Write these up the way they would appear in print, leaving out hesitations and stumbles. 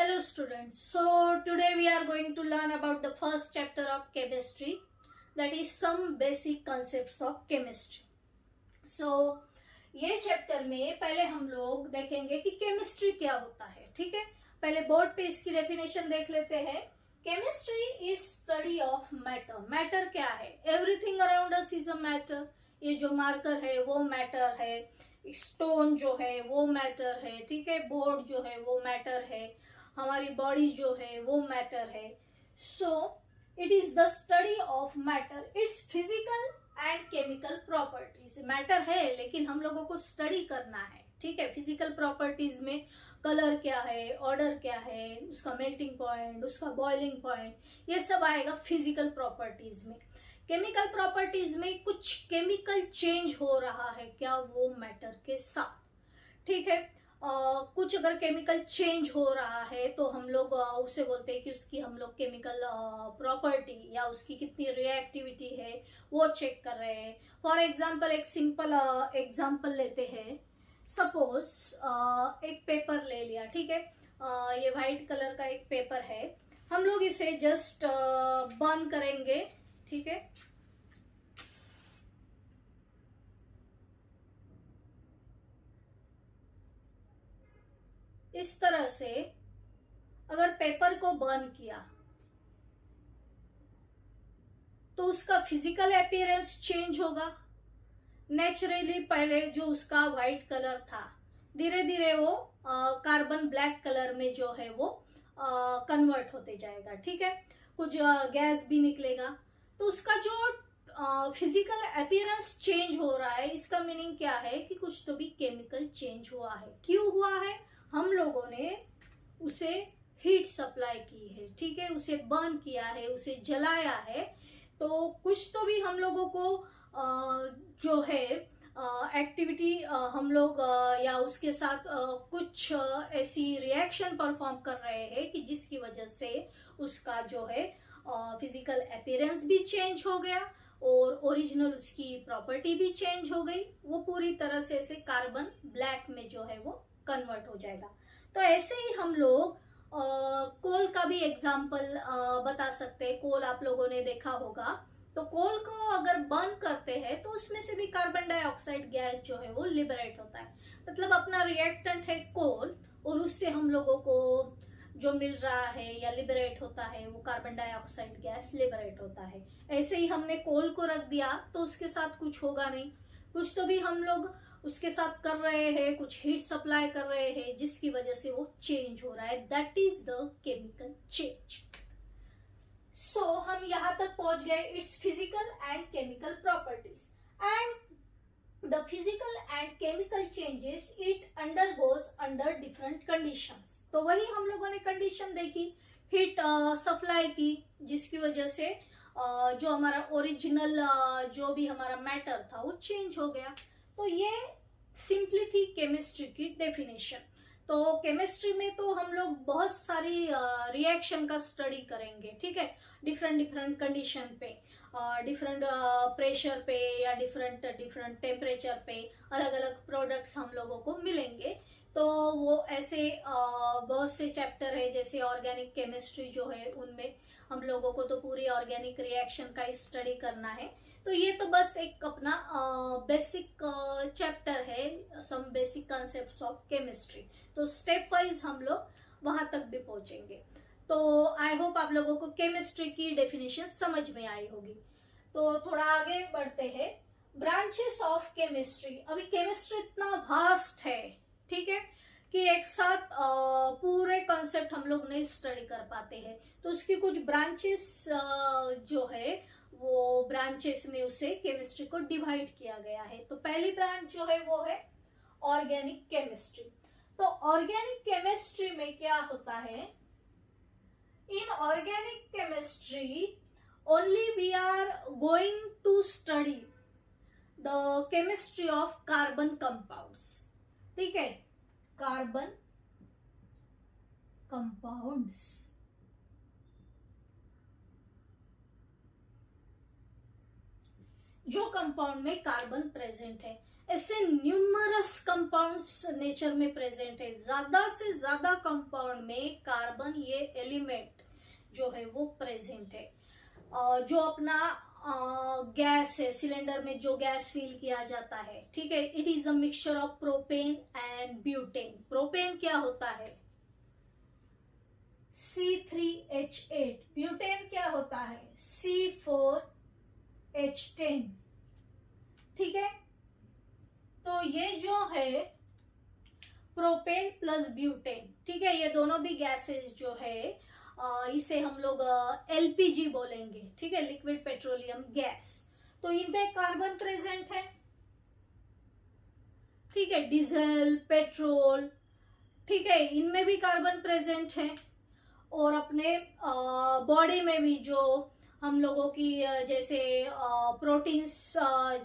Hello students, so today we are going to learn about the first chapter of chemistry, that is some basic concepts of chemistry. So ये chapter में पहले हम लोग देखेंगे कि chemistry क्या होता है. ठीक है, पहले बोर्ड पे इसकी डेफिनेशन देख लेते हैं. Chemistry is study of matter. Matter क्या है? Everything around us is a matter. ये जो मार्कर है वो मैटर है, स्टोन जो है वो मैटर है, ठीक है, बोर्ड जो है वो मैटर है, हमारी बॉडी जो है वो मैटर है. So it is the study of matter, it's physical and chemical properties. Matter है लेकिन हम लोगों को स्टडी करना है. ठीक है, फिजिकल प्रॉपर्टीज में कलर क्या है, ऑर्डर क्या है, उसका मेल्टिंग पॉइंट, उसका बॉइलिंग पॉइंट, ये सब आएगा फिजिकल प्रॉपर्टीज में. केमिकल प्रॉपर्टीज में कुछ केमिकल चेंज हो रहा है क्या वो मैटर के साथ. ठीक है, कुछ अगर केमिकल चेंज हो रहा है तो हम लोग उसे बोलते हैं कि उसकी हम लोग केमिकल प्रॉपर्टी या उसकी कितनी रिएक्टिविटी है वो चेक कर रहे हैं. फॉर एग्जांपल एक सिंपल एग्जांपल लेते हैं. सपोज एक पेपर ले लिया. ठीक है, ये वाइट कलर का एक पेपर है. हम लोग इसे जस्ट बर्न करेंगे. ठीक है, इस तरह से अगर पेपर को बर्न किया तो उसका फिजिकल अपीयरेंस चेंज होगा. नेचुरली पहले जो उसका व्हाइट कलर था धीरे धीरे वो कार्बन ब्लैक कलर में जो है वो कन्वर्ट होते जाएगा. ठीक है, कुछ गैस भी निकलेगा. तो उसका जो फिजिकल अपीयरेंस चेंज हो रहा है, इसका मीनिंग क्या है कि कुछ तो भी केमिकल चेंज हुआ है. क्यों हुआ है? हम लोगों ने उसे हीट सप्लाई की है. ठीक है, उसे बर्न किया है, उसे जलाया है. तो कुछ तो भी हम लोगों को जो है एक्टिविटी हम लोग या उसके साथ कुछ ऐसी रिएक्शन परफॉर्म कर रहे हैं कि जिसकी वजह से उसका जो है फिजिकल अपीयरेंस भी चेंज हो गया और ओरिजिनल उसकी प्रॉपर्टी भी चेंज हो गई. वो पूरी तरह से ऐसे कार्बन ब्लैक में जो है वो कन्वर्ट हो जाएगा. तो ऐसे ही हम लोग कोल का भी एग्जाम्पल बता सकते हैं. कोल आप लोगों ने देखा होगा. तो कोल को अगर बर्न करते हैं तो उसमें से भी कार्बन डाइऑक्साइड गैस जो है वो लिबरेट होता है. मतलब अपना रिएक्टेंट है कोल और उससे हम लोगों को जो मिल रहा है या लिबरेट होता है वो कार्बन डाइऑक्साइड गैस लिबरेट होता है. ऐसे ही हमने कोल को रख दिया तो उसके साथ कुछ होगा नहीं. कुछ तो भी हम लोग उसके साथ कर रहे हैं, कुछ हीट सप्लाई कर रहे हैं जिसकी वजह से वो चेंज हो रहा है. That is the chemical change. So हम यहां तक पहुंच गए. It's physical and chemical properties and the physical and chemical changes it undergoes under different conditions. तो वही हम लोगों ने कंडीशन देखी, हीट सप्लाई की जिसकी वजह से जो हमारा ओरिजिनल जो भी हमारा मैटर था वो चेंज हो गया. तो ये सिंपली थी केमिस्ट्री की डेफिनेशन. तो केमिस्ट्री में तो हम लोग बहुत सारी रिएक्शन का स्टडी करेंगे. ठीक है, डिफरेंट डिफरेंट कंडीशन पे, डिफरेंट प्रेशर पे या डिफरेंट डिफरेंट टेम्परेचर पे अलग अलग प्रोडक्ट्स हम लोगों को मिलेंगे. तो वो ऐसे बहुत से चैप्टर है. जैसे ऑर्गेनिक केमिस्ट्री जो है उनमें हम लोगों को तो पूरी ऑर्गेनिक रिएक्शन का स्टडी करना है. तो ये तो बस एक अपना बेसिक चैप्टर है, some basic concepts of chemistry. तो स्टेप वाइज हम लोग वहां तक भी पहुंचेंगे. तो आई होप आप लोगों को केमिस्ट्री की डेफिनेशन समझ में आई होगी. तो थोड़ा आगे बढ़ते हैं. Branches of chemistry. अभी केमिस्ट्री इतना वास्ट है, ठीक है, कि एक साथ पूरे कॉन्सेप्ट हम लोग नहीं स्टडी कर पाते हैं. तो उसकी कुछ ब्रांचेस जो है वो ब्रांचेस में उसे केमिस्ट्री को डिवाइड किया गया है. तो पहली ब्रांच जो है वो है ऑर्गेनिक केमिस्ट्री. तो ऑर्गेनिक केमिस्ट्री में क्या होता है? In organic chemistry only we are going to study the chemistry of carbon compounds. ठीक है, कार्बन कंपाउंड्स. जो कंपाउंड में कार्बन प्रेजेंट है. ऐसे न्यूमरस कंपाउंड्स नेचर में प्रेजेंट है। ज्यादा से ज्यादा कंपाउंड में कार्बन ये एलिमेंट जो है वो प्रेजेंट है। जो अपना गैस है, सिलेंडर में जो गैस फिल किया जाता है, ठीक है, it is a mixture of propane and butane. Propane क्या होता है? C3H8। ब्यूटेन क्या होता है? C4H10। ठीक है, तो ये जो है प्रोपेन प्लस ब्यूटेन, ठीक है, ये दोनों भी गैसेस जो है इसे हम लोग एलपीजी बोलेंगे, ठीक है, लिक्विड पेट्रोलियम गैस। तो इनमें कार्बन प्रेजेंट है, ठीक है, डीजल, पेट्रोल, ठीक है, इनमें भी कार्बन प्रेजेंट है। और अपने बॉडी में भी जो हम लोगों की जैसे प्रोटीन्स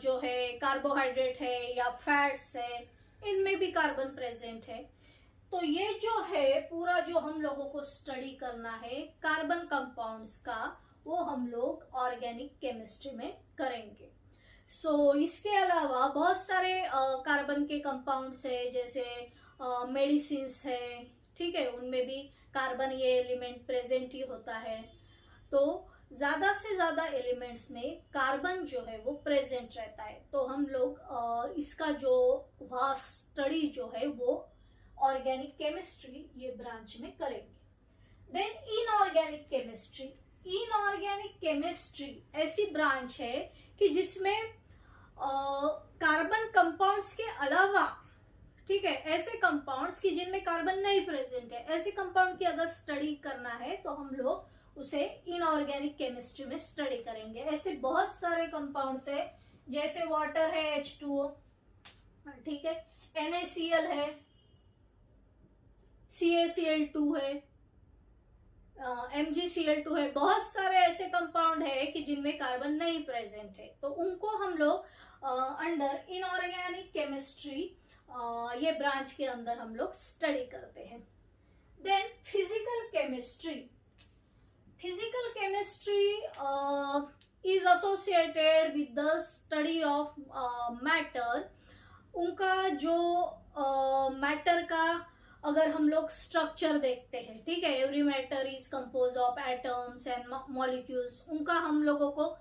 जो है, कार्बोहाइड्रेट है या फैट्स है, इनमें भी कार्बन प्रेजेंट है। तो ये जो है पूरा जो हम लोगों को स्टडी करना है कार्बन कंपाउंड्स का, वो हम लोग ऑर्गेनिक केमिस्ट्री में करेंगे। इसके अलावा बहुत सारे कार्बन के कंपाउंड्स है, जैसे मेडिसिन्स है, ठीक है, उनमें भी कार्बन ये एलिमेंट प्रेजेंट ही होता है। तो ज्यादा से ज्यादा एलिमेंट्स में कार्बन जो है वो प्रेजेंट रहता है। तो हम लोग इसका जो वास्ट स्टडी जो है वो ऑर्गेनिक केमिस्ट्री ये ब्रांच में करेंगे। Then inorganic chemistry. Inorganic chemistry ऐसी ब्रांच है कि जिसमें कार्बन कंपाउंड्स के अलावा, ठीक है, ऐसे कंपाउंड्स की जिनमें कार्बन नहीं प्रेजेंट है, ऐसे कंपाउंड की अगर स्टडी करना है तो हम लोग उसे इनऑर्गेनिक केमिस्ट्री में स्टडी करेंगे। ऐसे बहुत सारे कंपाउंड्स है, जैसे वाटर है H2O, ठीक है, NaCl है, CaCl2 है, MgCl2 है। बहुत सारे ऐसे कंपाउंड है कि जिनमें कार्बन नहीं प्रेजेंट है, तो उनको हम लोग अंडर इनऑर्गेनिक केमिस्ट्री ये ब्रांच के अंदर हम लोग स्टडी करते हैं। Then physical chemistry. Physical chemistry is associated with the study of matter. उनका जो मैटर का अगर हम लोग स्ट्रक्चर देखते हैं, ठीक है, every matter is compose of atoms and molecules, उनका हम लोगों को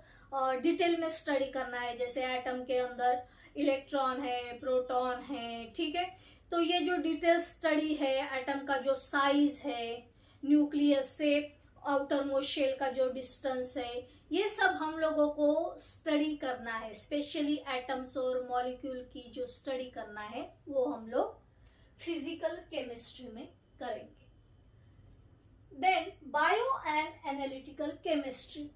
डिटेल में स्टडी करना है। जैसे एटम के अंदर इलेक्ट्रॉन है, प्रोटॉन है, ठीक है, तो ये जो डिटेल स्टडी है, एटम का जो साइज है, न्यूक्लियस से आउटर मोस्ट शेल का जो डिस्टेंस है, ये सब हम लोगों को स्टडी करना है। स्पेशली एटम्स और मॉलिक्यूल की जो स्टडी करना है वो हम लोग फिजिकल केमिस्ट्री में करेंगे। Then bio and analytical chemistry.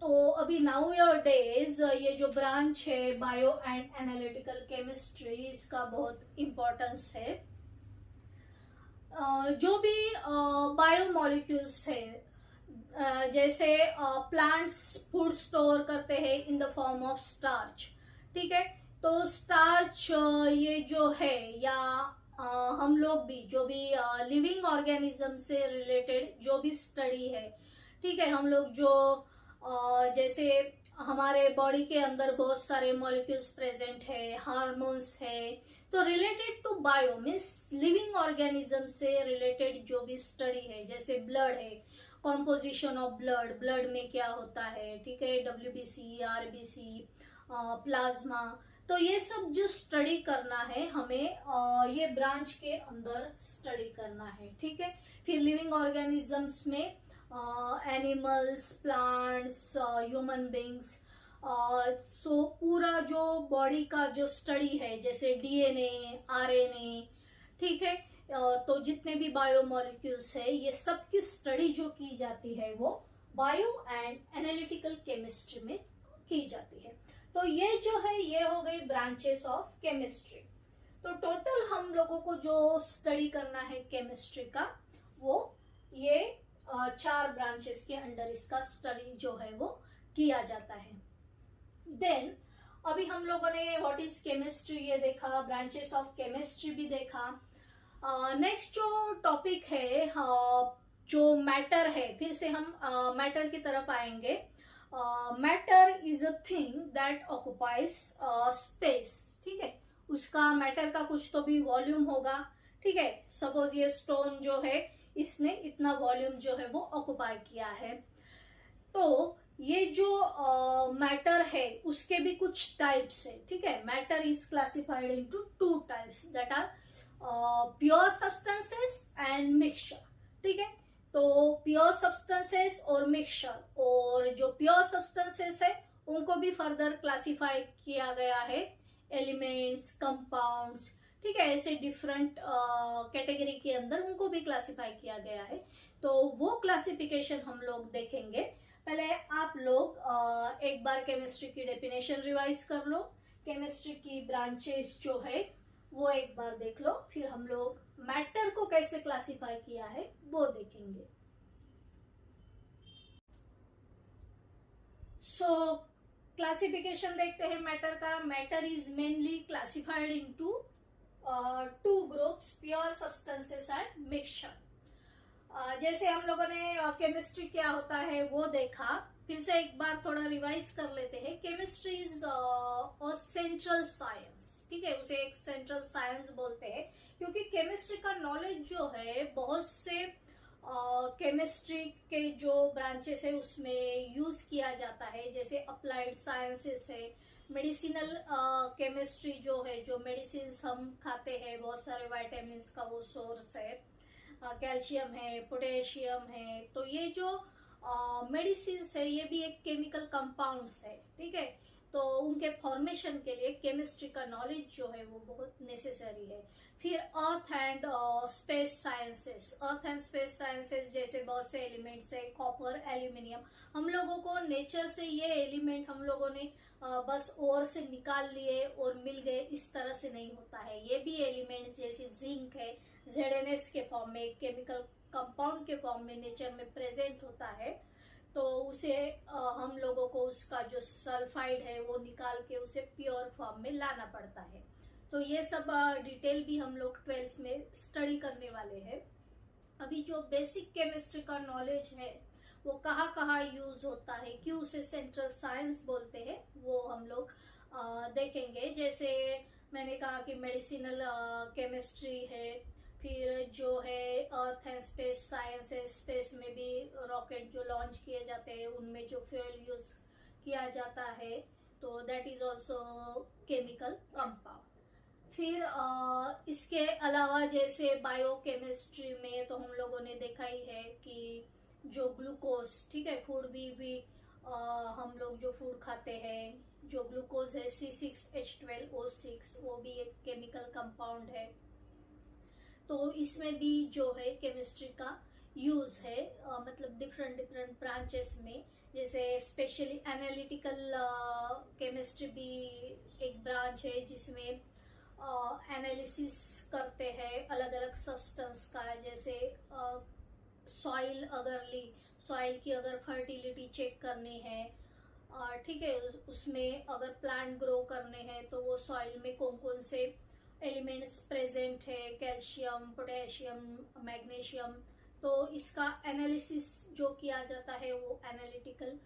तो अभी नाउ योर डेज ये जो ब्रांच है बायो एंड एनालिटिकल केमिस्ट्री, इसका बहुत इम्पोर्टेंस है। जो भी बायो मॉलिक्यूल्स है, जैसे प्लांट्स फूड स्टोर करते हैं in the form of starch, ठीक है, तो स्टार्च ये जो है, या हम लोग भी जो भी लिविंग ऑर्गेनिज्म से रिलेटेड जो भी स्टडी है, ठीक है, हम लोग जो जैसे हमारे बॉडी के अंदर बहुत सारे मॉलिक्यूल्स प्रेजेंट है, हार्मोन्स है, तो related to bio means living organism से रिलेटेड जो भी स्टडी है, जैसे ब्लड है, कॉम्पोजिशन ऑफ ब्लड, ब्लड में क्या होता है, ठीक है, WBC, RBC, प्लाज्मा, तो ये सब जो स्टडी करना है हमें ये ब्रांच के अंदर स्टडी करना है, ठीक है। फिर लिविंग ऑर्गेनिजम्स में एनिमल्स, प्लांट्स, ह्यूमन बींग्स, सो पूरा जो बॉडी का जो स्टडी है, जैसे DNA, RNA, ठीक है, तो जितने भी बायोमोलिक्यूल्स है, ये सब की स्टडी जो की जाती है वो बायो एंड एनालिटिकल केमिस्ट्री में की जाती है। तो ये जो है ये हो गई ब्रांचेस ऑफ केमिस्ट्री। तो टोटल हम लोगों को जो स्टडी करना है केमिस्ट्री का, वो ये 4 ब्रांचेस के अंडर इसका स्टडी जो है वो किया जाता है। देन अभी हम लोगों ने व्हाट इज केमिस्ट्री ये देखा, ब्रांचेस ऑफ केमिस्ट्री भी देखा। नेक्स्ट जो टॉपिक है जो मैटर है, फिर से हम मैटर की तरफ आएंगे। Matter is a thing that occupies space, ठीक है, उसका मैटर का कुछ तो भी वॉल्यूम होगा, ठीक है। सपोज ये स्टोन जो है इसने इतना वॉल्यूम जो है वो ऑक्युपाई किया है। तो ये जो मैटर है उसके भी कुछ टाइप्स है, ठीक है। Matter is classified into two types, that are pure substances and mixture, ठीक है। तो प्योर सब्सटेंसेस और मिक्सचर, और जो प्योर सब्सटेंसेस है उनको भी फर्दर क्लासिफाई किया गया है, एलिमेंट्स, कंपाउंड्स, ठीक है, ऐसे डिफरेंट कैटेगरी के अंदर उनको भी क्लासिफाई किया गया है। तो वो क्लासिफिकेशन हम लोग देखेंगे। पहले आप लोग एक बार केमिस्ट्री की डेफिनेशन रिवाइज कर लो, केमिस्ट्री की ब्रांचेस जो है वो एक बार देख लो, फिर हम लोग मैटर को कैसे क्लासिफाई किया है वो देखेंगे। सो क्लासिफिकेशन देखते हैं मैटर का। Matter is mainly classified into two groups, pure substances and mixture. जैसे हम लोगों ने केमिस्ट्री क्या होता है वो देखा, फिर से एक बार थोड़ा रिवाइज कर लेते हैं। केमिस्ट्री इज सेंट्रल साइंस, ठीक है, उसे एक सेंट्रल साइंस बोलते हैं, क्योंकि केमिस्ट्री का नॉलेज जो है बहुत से केमिस्ट्री के जो ब्रांचेस है उसमें यूज किया जाता है। जैसे अप्लाइड साइंसेस है, मेडिसिनल केमिस्ट्री जो है, जो मेडिसिन हम खाते हैं, बहुत सारे वाइटामिन का वो सोर्स है, कैल्शियम है, पोटेशियम है। तो ये जो मेडिसिन है ये भी एक केमिकल कंपाउंड्स है, ठीक है। तो उनके फॉर्मेशन के लिए केमिस्ट्री का नॉलेज जो है वो बहुत नेसेसरी है। फिर earth and space sciences, earth and space sciences जैसे बहुत से एलिमेंट्स है, कॉपर, एल्यूमिनियम। हम लोगों को नेचर से ये एलिमेंट हम लोगों ने बस ओर से निकाल लिए और मिल गए, इस तरह से नहीं होता है। ये भी एलिमेंट्स जैसे जिंक है, ZNS के फॉर्म में, केमिकल कंपाउंड के फॉर्म में नेचर में प्रेजेंट होता है। तो उसे हम लोगों को उसका जो सल्फाइड है वो निकाल के उसे प्योर फॉर्म में लाना पड़ता है। तो ये सब डिटेल भी हम लोग 12th में स्टडी करने वाले हैं। अभी जो बेसिक केमिस्ट्री का नॉलेज है वो कहाँ कहाँ यूज होता है, क्यों उसे सेंट्रल साइंस बोलते हैं, वो हम लोग देखेंगे। जैसे मैंने कहा कि मेडिसिनल केमिस्ट्री है, फिर जो है अर्थ एंड स्पेस साइंस है, स्पेस में भी रॉकेट जो लॉन्च किए जाते हैं उनमें जो फ्यूल यूज किया जाता है, तो that is also chemical compound. फिर इसके अलावा जैसे बायोकेमिस्ट्री में तो हम लोगों ने देखा ही है कि जो ग्लूकोज, ठीक है, फूड भी हम लोग जो फूड खाते हैं, जो ग्लूकोज है C6H12O6, वो भी एक केमिकल कंपाउंड है। तो इसमें भी जो है केमिस्ट्री का यूज है, मतलब डिफरेंट डिफरेंट ब्रांचेस में। जैसे स्पेशली एनालिटिकल केमिस्ट्री भी एक ब्रांच है जिसमें एनालिसिस करते हैं अलग अलग सब्सटेंस का। जैसे सॉइल अगर ली, सॉइल की अगर फर्टिलिटी चेक करनी है, ठीक है, उसमें अगर प्लांट ग्रो करने हैं तो वो सॉइल में कौन कौन से एलिमेंट्स प्रेजेंट है, कैल्शियम, पोटेशियम, मैग्नीशियम। तो इसका एनालिसिस जो किया जाता है वो एनालिटिकल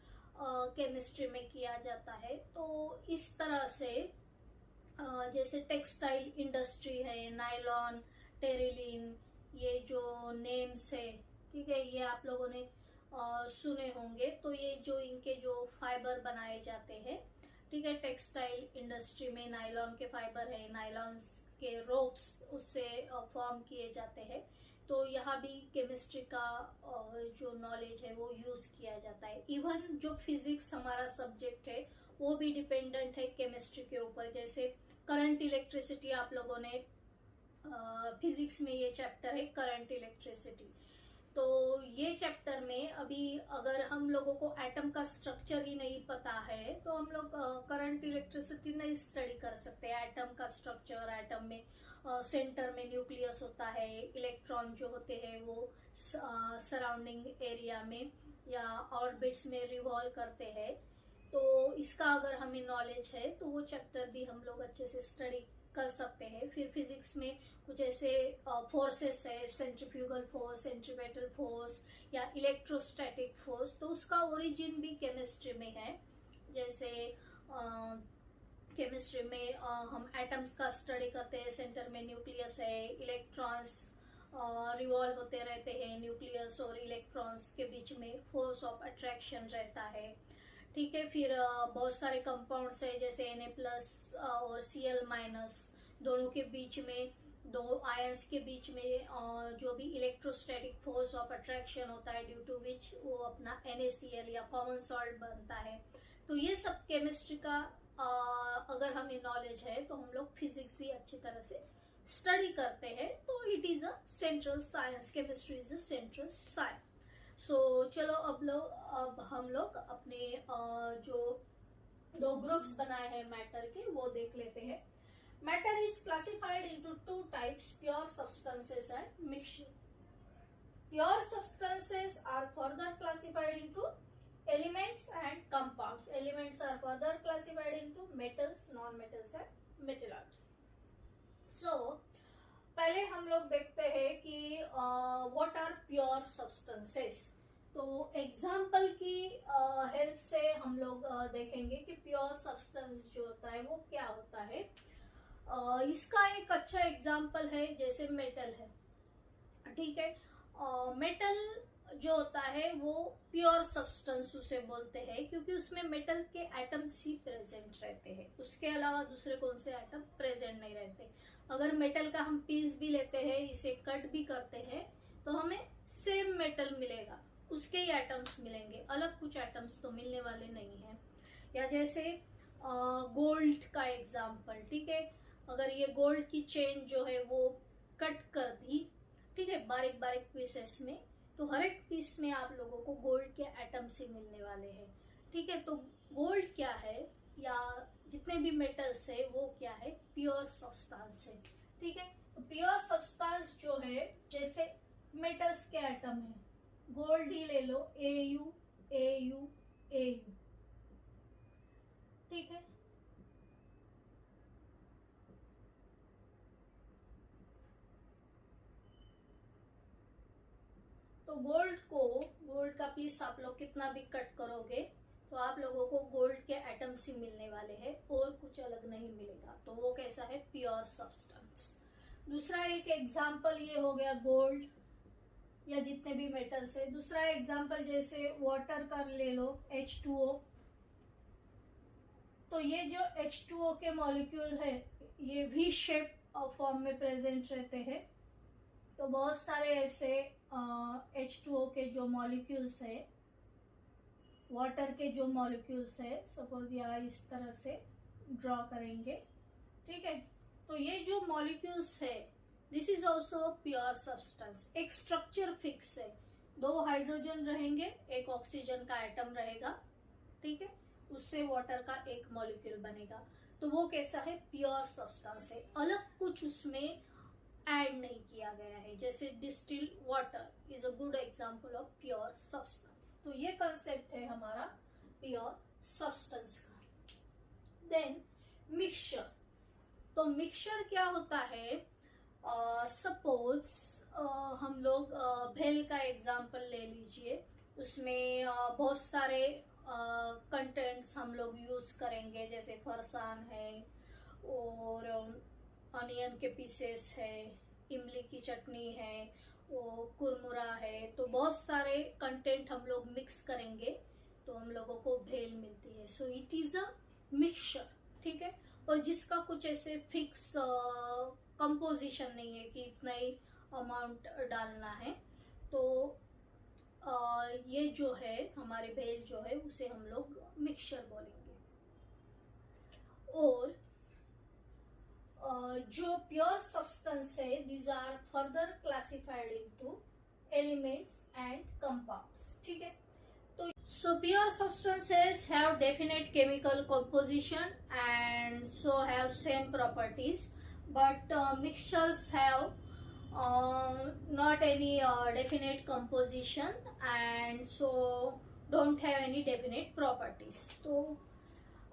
केमिस्ट्री में किया जाता है। तो इस तरह से जैसे टेक्सटाइल इंडस्ट्री है, नायलॉन, टेरिलिन, ये जो नेम्स है, ठीक है, ये आप लोगों ने सुने होंगे। तो ये जो इनके जो फाइबर बनाए जाते हैं, ठीक है, टेक्सटाइल इंडस्ट्री में नायलॉन के फाइबर है, नायलॉन के रोप्स उससे फॉर्म किए जाते हैं। तो यहाँ भी केमिस्ट्री का जो नॉलेज है वो यूज किया जाता है। इवन जो फिजिक्स हमारा सब्जेक्ट है वो भी डिपेंडेंट है केमिस्ट्री के ऊपर। जैसे करंट इलेक्ट्रिसिटी, आप लोगों ने फिजिक्स में ये चैप्टर है करंट इलेक्ट्रिसिटी। तो ये चैप्टर में अभी अगर हम लोगों को एटम का स्ट्रक्चर ही नहीं पता है तो हम लोग करंट इलेक्ट्रिसिटी नहीं स्टडी कर सकते। एटम का स्ट्रक्चर, एटम में सेंटर में न्यूक्लियस होता है, इलेक्ट्रॉन जो होते हैं वो सराउंडिंग एरिया में या ऑर्बिट्स में रिवॉल्व करते हैं। तो इसका अगर हमें नॉलेज है तो वो चैप्टर भी हम लोग अच्छे से स्टडी कर सकते हैं। फिर फिजिक्स में कुछ ऐसे फोर्सेस है, सेंट्रीफ्यूगल फोर्स, सेंट्रीपेटल फोर्स या इलेक्ट्रोस्टैटिक फोर्स, तो उसका ओरिजिन भी केमिस्ट्री में है। जैसे केमिस्ट्री में हम एटम्स का स्टडी करते हैं, सेंटर में न्यूक्लियस है, इलेक्ट्रॉन्स रिवॉल्व होते रहते हैं, न्यूक्लियस और इलेक्ट्रॉन्स के बीच में फोर्स ऑफ अट्रैक्शन रहता है। ठीक है, फिर बहुत सारे कंपाउंड्स है जैसे Na+ और Cl- दोनों के बीच में, दो आयंस के बीच में जो भी इलेक्ट्रोस्टैटिक फोर्स ऑफ अट्रैक्शन होता है, ड्यू टू विच वो अपना NaCl या कॉमन सॉल्ट बनता है। तो ये सब केमिस्ट्री का अगर हमें नॉलेज है तो हम लोग फिजिक्स भी अच्छी तरह से स्टडी करते हैं। तो it is a central science, chemistry is a central science. So चलो अब हम लोग अपने जो दो ग्रुप्स बनाए हैं मैटर के वो देख लेते हैं। Matter is classified into two types, pure substances and mixture. Pure substances are further classified into elements and compounds. Elements are further classified into metals, non-metals and metallurgy. So पहले हम लोग देखते हैं कि what are pure substances। तो example की help से हम लोग देखेंगे कि प्योर सब्सटेंस जो होता है वो क्या होता है। इसका एक अच्छा एग्जाम्पल है जैसे मेटल है, ठीक है। मेटल जो होता है वो प्योर सब्सटेंस उसे बोलते हैं क्योंकि उसमें मेटल के एटम्स ही प्रेजेंट रहते हैं, उसके अलावा दूसरे कौन से एटम प्रेजेंट नहीं रहते। अगर मेटल का हम पीस भी लेते हैं, इसे कट भी करते हैं तो हमें सेम मेटल मिलेगा, उसके ही एटम्स मिलेंगे, अलग कुछ एटम्स तो मिलने वाले नहीं है। या जैसे गोल्ड का एग्जाम्पल, ठीक है। अगर ये गोल्ड की चेन जो है वो कट कर दी, ठीक है, बारीक बारीक पीसेस में, तो हर एक पीस में आप लोगों को गोल्ड के एटम्स ही मिलने वाले हैं, ठीक है। तो गोल्ड क्या है या जितने भी मेटल्स है वो क्या है, प्योर सब्सटेंस है, ठीक है। तो प्योर सब्सटेंस जो है जैसे मेटल्स के एटम है, गोल्ड ही ले लो, AU AU AU, ठीक है। तो गोल्ड का पीस आप लोग कितना भी कट करोगे तो आप लोगों को गोल्ड के एटम्स ही मिलने वाले हैं और कुछ अलग नहीं मिलेगा। तो वो कैसा है, प्योर सब्सटेंस। दूसरा एक एग्जांपल ये हो गया गोल्ड या जितने भी मेटल्स है। दूसरा एग्जांपल जैसे वाटर का ले लो, H2O। तो ये जो H2O के मॉलिक्यूल है ये V शेप फॉर्म में प्रेजेंट रहते हैं। तो बहुत सारे ऐसे H2O के जो मॉलिक्यूल्स है, वाटर के जो मॉलिक्यूल्स है, सपोज यहाँ इस तरह से ड्रॉ करेंगे, ठीक है। तो ये जो मॉलिक्यूल्स है this is also pure substance. एक स्ट्रक्चर फिक्स है, 2 हाइड्रोजन रहेंगे, एक ऑक्सीजन का एटम रहेगा, ठीक है, उससे वाटर का एक मॉलिक्यूल बनेगा। तो वो कैसा है, प्योर सब्सटेंस है, अलग कुछ उसमें ऐड नहीं किया गया है। जैसे distil water is a good example of pure substance. तो ये कंसेप्ट है हमारा प्योर सब्सटेंस का। Then mixture. तो मिक्सचर क्या होता है, सपोज हम लोग भेल का एग्जांपल ले लीजिए, उसमें बहुत सारे कंटेंट्स हम लोग यूज करेंगे, जैसे फरसान है और ऑनियन के पीसेस है, इमली की चटनी है, वो कुरमुरा है। तो बहुत सारे कंटेंट हम लोग मिक्स करेंगे तो हम लोगों को भेल मिलती है। So it is a mixture, ठीक है। और जिसका कुछ ऐसे फिक्स कंपोजिशन नहीं है कि इतना ही अमाउंट डालना है। तो ये जो है हमारे भेल जो है उसे हम लोग मिक्सचर बोलेंगे। और जो प्योर सब्सटेंस है these are further classified into elements and compounds, ठीक है। तो so pure substances have definite chemical composition and so have same properties, but mixtures have not any definite composition and so don't have any definite properties। तो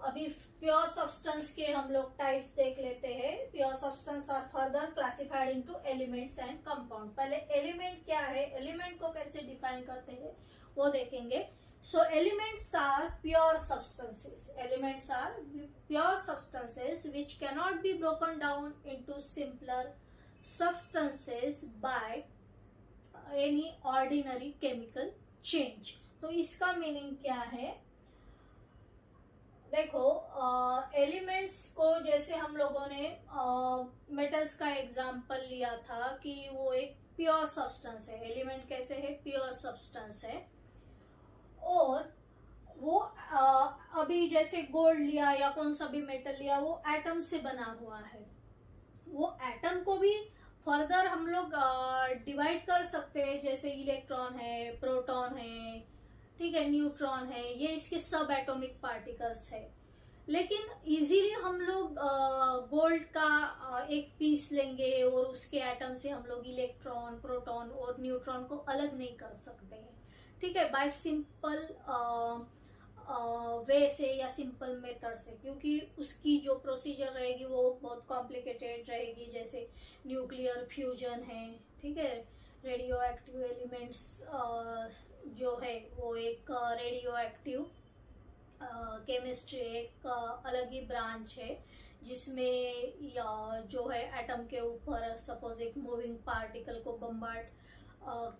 अभी pure substance के हम लोग types देख लेते हैं। Pure substance are further classified into elements and compound. पहले element क्या है, एलिमेंट को कैसे डिफाइन करते हैं वो देखेंगे। So elements are pure substances. Elements are pure substances which cannot be broken down into simpler substances by any ordinary chemical change. तो इसका मीनिंग क्या है? देखो, एलिमेंट्स को जैसे हम लोगों ने मेटल्स का एग्जांपल लिया था कि वो एक प्योर सब्सटेंस है. एलिमेंट कैसे है? प्योर सब्सटेंस है. और वो अभी जैसे गोल्ड लिया या कौन सा भी मेटल लिया, वो एटम से बना हुआ है. वो एटम को भी फर्दर हम लोग डिवाइड कर सकते हैं, जैसे इलेक्ट्रॉन है, प्रोटॉन है, ठीक है, न्यूट्रॉन है, ये इसके सब एटॉमिक पार्टिकल्स है. लेकिन इजीली हम लोग गोल्ड का एक पीस लेंगे और उसके एटम से हम लोग इलेक्ट्रॉन, प्रोटॉन और न्यूट्रॉन को अलग नहीं कर सकते हैं. ठीक है, बाय सिंपल वे से या सिंपल मेथड से, क्योंकि उसकी जो प्रोसीजर रहेगी वो बहुत कॉम्प्लिकेटेड रहेगी. जैसे न्यूक्लियर फ्यूजन है, ठीक है, रेडियो एक्टिव एलिमेंट्स जो है वो एक रेडियो एक्टिव केमिस्ट्री एक अलग ही ब्रांच है, जिसमें जो है एटम के ऊपर सपोज एक मूविंग पार्टिकल को बम्बार्ड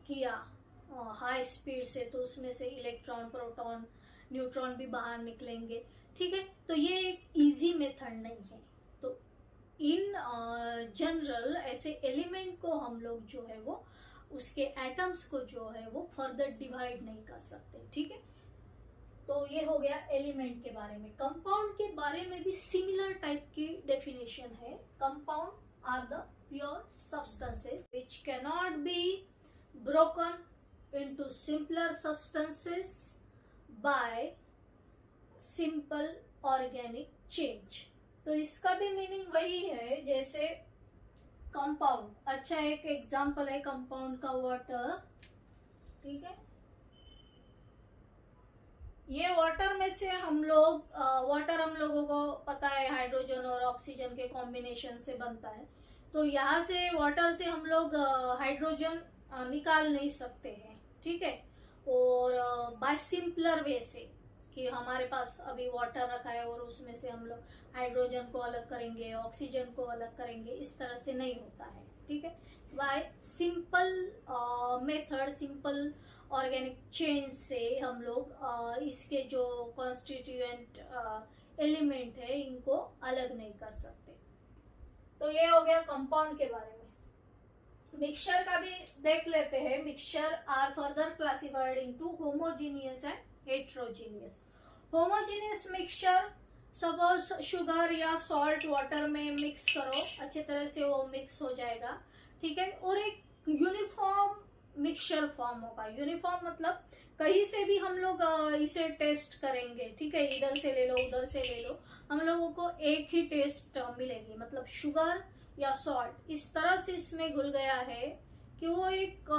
किया हाई स्पीड से, तो उसमें से इलेक्ट्रॉन, प्रोटॉन, न्यूट्रॉन भी बाहर निकलेंगे. ठीक है, तो ये एक इजी मेथड नहीं है. तो इन जनरल ऐसे एलिमेंट को हम लोग जो है वो उसके एटम्स को जो है वो फर्दर डिवाइड नहीं कर सकते. ठीक है, तो ये हो गया एलिमेंट के बारे में. कंपाउंड के बारे में भी सिमिलर टाइप की डेफिनेशन है. Compound are the pure substances which cannot be broken into simpler substances by simple organic change. तो इसका भी मीनिंग वही है जैसे कंपाउंड. अच्छा, एक एग्जांपल है कंपाउंड का वाटर. ठीक है, ये वाटर में से हम लोग वाटर हम लोगों को पता है हाइड्रोजन और ऑक्सीजन के कॉम्बिनेशन से बनता है. तो यहाँ से वाटर से हम लोग हाइड्रोजन निकाल नहीं सकते हैं. ठीक है, और बाय सिंपलर वे से कि हमारे पास अभी वाटर रखा है और उसमें से हम लोग हाइड्रोजन को अलग करेंगे, ऑक्सीजन को अलग करेंगे, इस तरह से नहीं होता है. ठीक है, bye simple method, simple organic change से हम लोग इसके जो कॉन्स्टिट्यूएंट एलिमेंट है इनको अलग नहीं कर सकते. तो ये हो गया कंपाउंड के बारे में. मिक्सचर का भी देख लेते हैं. Mixture are further classified into homogeneous and heterogeneous. Homogeneous mixture, suppose sugar या सॉल्ट वाटर में मिक्स करो, अच्छी तरह से वो मिक्स हो जाएगा. ठीक है, और एक यूनिफॉर्म मिक्सचर फॉर्म होगा. यूनिफॉर्म मतलब कहीं से भी हम लोग इसे टेस्ट करेंगे. ठीक है, इधर से ले लो, उधर से ले लो, हम लोगों को एक ही टेस्ट मिलेगी. मतलब शुगर या सॉल्ट इस तरह से इसमें घुल गया है कि वो एक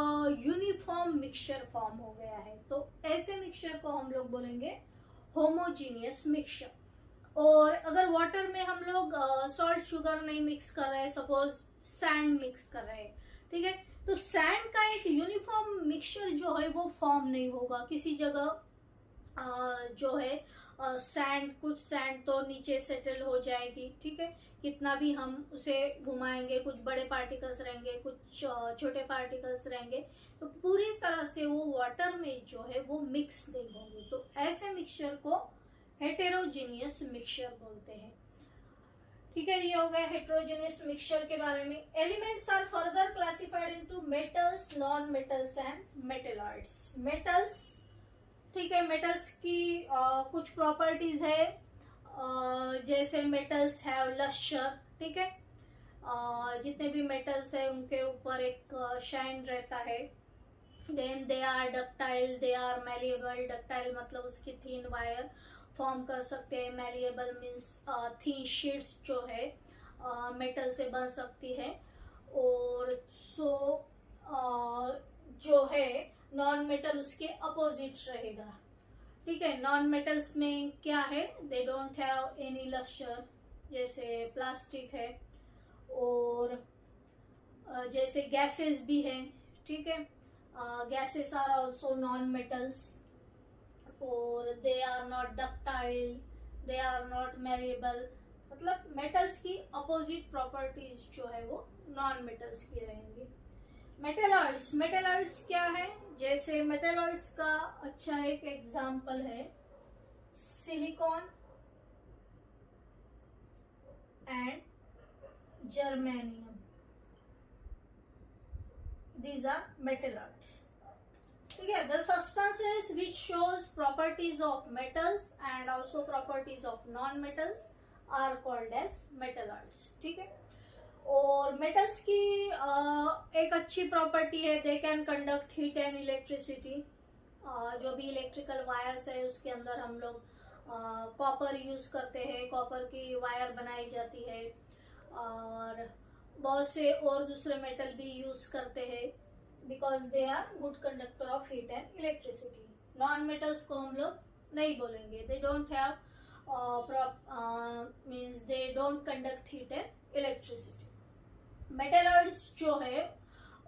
यूनिफॉर्म मिक्सचर फॉर्म हो गया है. तो ऐसे मिक्सचर को हम लोग बोलेंगे होमोजीनियस मिक्सचर. और अगर वाटर में हम लोग सॉल्ट शुगर नहीं मिक्स कर रहे हैं, सपोज सैंड मिक्स कर रहे हैं, ठीक है, तो सैंड का एक यूनिफॉर्म मिक्सचर जो है वो फॉर्म नहीं होगा. किसी जगह जो है सैंड, कुछ सैंड तो नीचे सेटल हो जाएगी. ठीक है, कितना भी हम उसे घुमाएंगे, कुछ बड़े पार्टिकल्स रहेंगे, कुछ छोटे पार्टिकल्स रहेंगे, तो पूरी तरह से वो वाटर में जो है वो मिक्स नहीं होंगे. तो ऐसे मिक्सचर को हेटेरोजीनियस मिक्सचर बोलते हैं. ठीक है, ये हो गया हेटेरोजेनियस मिक्सचर के बारे में. Elements are further classified into metals, non metals and metalloids. Metals, ठीक है, मेटल्स की कुछ प्रॉपर्टीज है, जैसे मेटल्स हैव लस्टर. ठीक है, जितने भी मेटल्स है उनके ऊपर एक शाइन रहता है. Then they are ductile, they are malleable. Ductile मतलब उसकी थीन वायर फॉर्म कर सकते हैं. मैलिएबल मीन्स थीन शीट्स जो है मेटल से बन सकती है. और जो है नॉन मेटल उसके अपोजिट रहेगा. ठीक है, नॉन मेटल्स में क्या है, they don't have any luster, जैसे प्लास्टिक है, और जैसे गैसेस भी हैं. ठीक है, gases are also non metals. और they are not ductile, they are not malleable, मतलब मेटल्स की अपोजिट प्रॉपर्टीज जो है वो नॉन मेटल्स की रहेंगी। मेटेलॉइड्स, मेटेलॉइड्स क्या है? जैसे मेटेलॉइड्स का अच्छा एक एग्जांपल है silicon and germanium, these are metalloids. ठीक है, the substances which shows properties of metals and also properties of non-metals are called as metalloids. ठीक है, और मेटल्स की एक अच्छी प्रॉपर्टी है, दे can conduct heat and electricity. जो भी इलेक्ट्रिकल वायर्स है उसके अंदर हम लोग कॉपर यूज करते हैं, कॉपर की वायर बनाई जाती है, और बहुत से और दूसरे मेटल भी यूज करते हैं because they are good conductor of heat and electricity. Non metals को हम लोग नहीं बोलेंगे, they don't have means they don't conduct heat and electricity. Metalloids जो है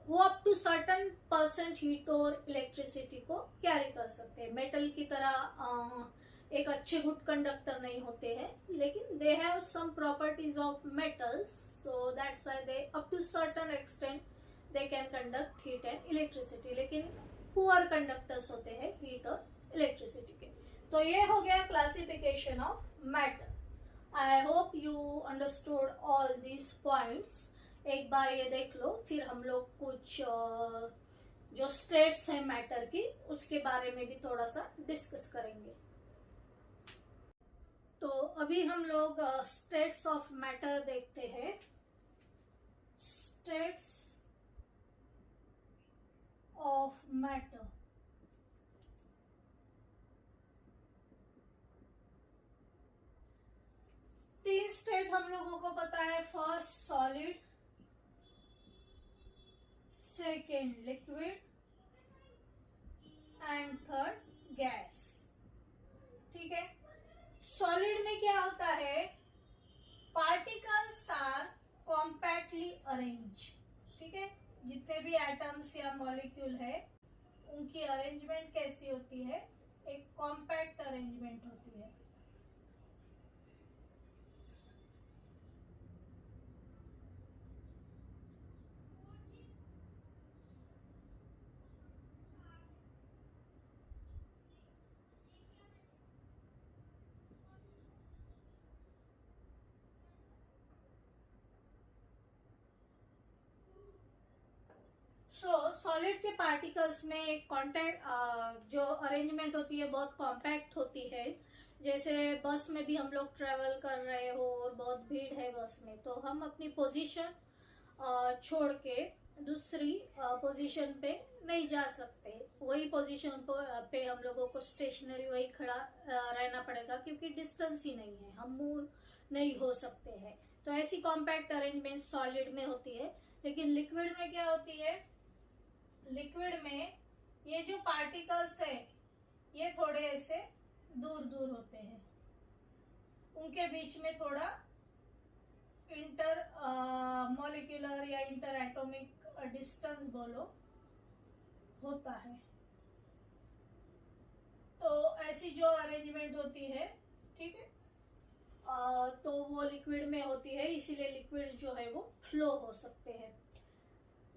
वो up to certain percent heat और इलेक्ट्रिसिटी को कैरी कर सकते हैं। मेटल की तरह एक अच्छे गुड कंडक्टर नहीं होते हैं, लेकिन they have some properties of metals, so that's why they up to certain extent they can conduct heat and electricity, लेकिन पुअर कंडक्टर्स होते हैं हीट और इलेक्ट्रिसिटी के। तो ये हो गया classification of matter. I hope you understood all these points. एक बार ये देख लो, फिर हम लोग कुछ जो स्टेट्स हैं मैटर की उसके बारे में भी थोड़ा सा डिस्कस करेंगे। तो अभी हम लोग स्टेट्स ऑफ मैटर देखते हैं। स्टेट्स ऑफ मैटर, तीन स्टेट हम लोगों को पता है, first solid, second liquid and third gas. ठीक है, सॉलिड में क्या होता है? Particles are compactly arrange. ठीक है, जितने भी एटम्स या मॉलिक्यूल है उनकी अरेंजमेंट कैसी होती है? एक कॉम्पैक्ट अरेंजमेंट होती है। सॉलिड के पार्टिकल्स में एक कॉन्टैक्ट जो अरेंजमेंट होती है बहुत कॉम्पैक्ट होती है। जैसे बस में भी हम लोग ट्रेवल कर रहे हो और बहुत भीड़ है बस में, तो हम अपनी पोजीशन छोड़ के दूसरी पोजीशन पे नहीं जा सकते। वही पोजीशन पे हम लोगों को स्टेशनरी वही खड़ा रहना पड़ेगा, क्योंकि डिस्टेंस ही नहीं है, हम मूव नहीं हो सकते हैं। तो ऐसी कॉम्पैक्ट अरेंजमेंट सॉलिड में होती है। लेकिन लिक्विड में क्या होती है? लिक्विड में ये जो पार्टिकल्स है ये थोड़े ऐसे दूर दूर होते हैं, उनके बीच में थोड़ा इंटर मॉलिक्यूलर या इंटर एटॉमिक डिस्टेंस बोलो होता है। तो ऐसी जो अरेंजमेंट होती है, ठीक है, तो वो लिक्विड में होती है, इसीलिए लिक्विड जो है वो फ्लो हो सकते हैं।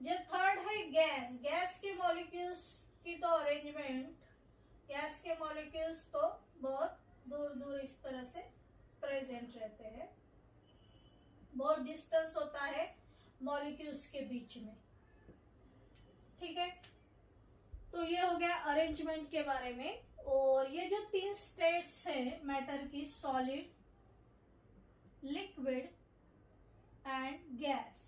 जो थर्ड है गैस, गैस के मॉलिक्यूल्स की तो अरेंजमेंट, गैस के मॉलिक्यूल्स तो बहुत दूर दूर इस तरह से प्रेजेंट रहते हैं, बहुत डिस्टेंस होता है मॉलिक्यूल्स के बीच में। ठीक है, तो ये हो गया अरेंजमेंट के बारे में। और ये जो तीन स्टेट्स है मैटर की, solid, liquid and gas,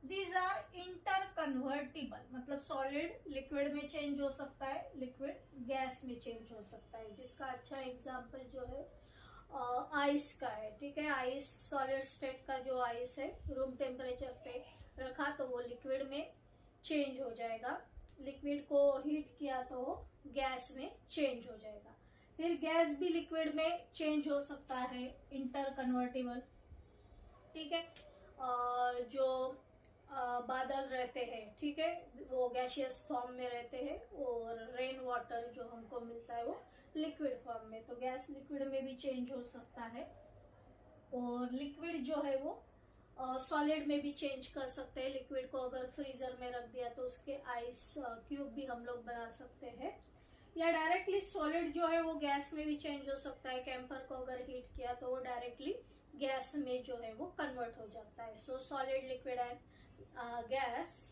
these are interconvertible. मतलब सॉलिड लिक्विड में चेंज हो सकता है, लिक्विड गैस में चेंज हो सकता है। जिसका अच्छा एग्जांपल जो है आइस का है। ठीक है, आइस सॉलिड स्टेट का जो आइस है रूम टेम्परेचर पे रखा तो वो लिक्विड में चेंज हो जाएगा, लिक्विड को हीट किया तो वो गैस में चेंज हो जाएगा। फिर गैस भी लिक्विड में चेंज हो सकता है, इंटर कन्वर्टिबल। ठीक है, जो बादल रहते हैं, ठीक है, वो गैसियस फॉर्म में रहते हैं, और रेन वाटर जो हमको मिलता है वो लिक्विड फॉर्म में, तो गैस लिक्विड में भी चेंज हो सकता है, और लिक्विड जो है वो सॉलिड में भी चेंज कर सकते हैं। लिक्विड को अगर फ्रीजर में रख दिया तो उसके आइस क्यूब भी हम लोग बना सकते हैं, या डायरेक्टली सॉलिड जो है वो गैस में भी चेंज हो सकता है। कैंपर को अगर हीट किया तो वो डायरेक्टली गैस में जो है वो कन्वर्ट हो जाता है। So solid, liquid and gas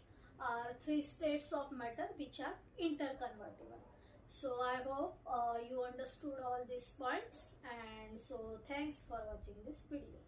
are three states of matter which are interconvertible. So I hope you understood all these points, and so thanks for watching this video.